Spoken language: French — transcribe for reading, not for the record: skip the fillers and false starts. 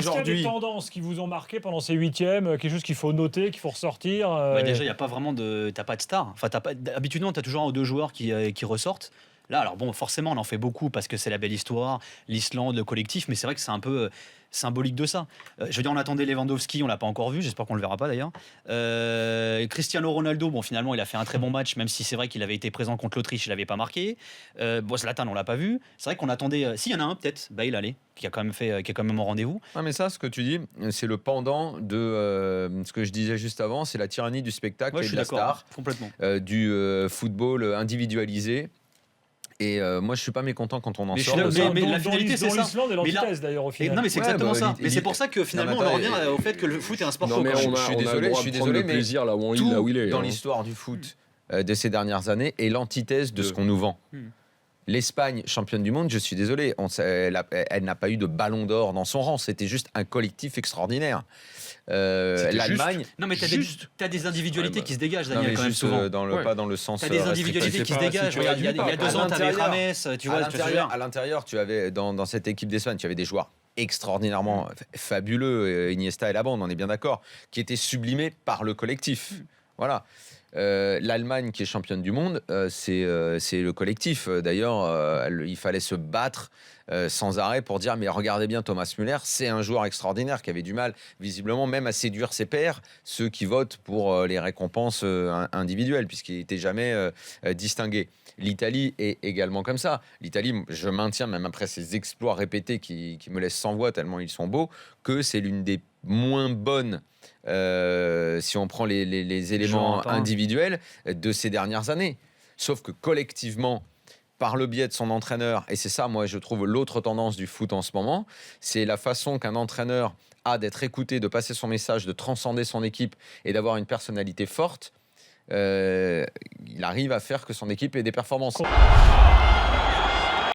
Est-ce qu'il y a des tendances qui vous ont marqué pendant ces huitièmes, quelque chose qu'il faut noter, qu'il faut ressortir Déjà, il n'y a pas vraiment t'as pas de star. Enfin, habituellement, tu as toujours un ou deux joueurs qui ressortent. Là, alors bon, forcément, on en fait beaucoup parce que c'est la belle histoire, l'Islande, le collectif, mais c'est vrai que c'est un peu symbolique de ça. Je veux dire, on attendait Lewandowski, on l'a pas encore vu, j'espère qu'on le verra pas d'ailleurs. Cristiano Ronaldo, bon, finalement, il a fait un très bon match, même si c'est vrai qu'il avait été présent contre l'Autriche, il l'avait pas marqué. Bon, Zlatan, on l'a pas vu. C'est vrai qu'on attendait. S'il y en a un, peut-être, Bale, allez, qui a quand même au rendez-vous. Ouais, mais ça, ce que tu dis, c'est le pendant de ce que je disais juste avant, c'est la tyrannie du spectacle et de la star, complètement. Du football individualisé. Et moi, je suis pas mécontent quand on en sort. Mais la finalité, c'est ça. L'Islande et l'antithèse, d'ailleurs, au final. Non, mais c'est exactement ça. Mais c'est pour ça que finalement, on en revient au fait que le foot est un sport faux. Je suis désolé, mais plaisir là où il est. Dans l'histoire du foot de ces dernières années est l'antithèse de ce qu'on nous vend. L'Espagne, championne du monde, je suis désolé, elle n'a pas eu de ballon d'or dans son rang. C'était juste un collectif extraordinaire. L'Allemagne. Non, mais t'as des individualités qui se dégagent, Daniel, quand même souvent. Pas dans le sens. T'as des individualités qui se dégagent. Il y a 2 ans, t'avais Rames, tu vois. À l'intérieur, tu avais dans cette équipe d'Espagne, tu avais des joueurs extraordinairement fabuleux, Iniesta et la bande, on est bien d'accord, qui étaient sublimés par le collectif. Voilà. L'Allemagne qui est championne du monde, c'est le collectif. D'ailleurs, il fallait se battre sans arrêt pour dire mais regardez bien Thomas Müller, c'est un joueur extraordinaire qui avait du mal visiblement même à séduire ses pairs, ceux qui votent pour les récompenses individuelles puisqu'il n'était jamais distingué. L'Italie est également comme ça. L'Italie, je maintiens même après ces exploits répétés qui me laissent sans voix tellement ils sont beaux, que c'est l'une des moins bonnes si on prend les éléments individuels de ces dernières années. Sauf que collectivement, par le biais de son entraîneur, et c'est ça, moi, je trouve l'autre tendance du foot en ce moment, c'est la façon qu'un entraîneur a d'être écouté, de passer son message, de transcender son équipe et d'avoir une personnalité forte. Il arrive à faire que son équipe ait des performances.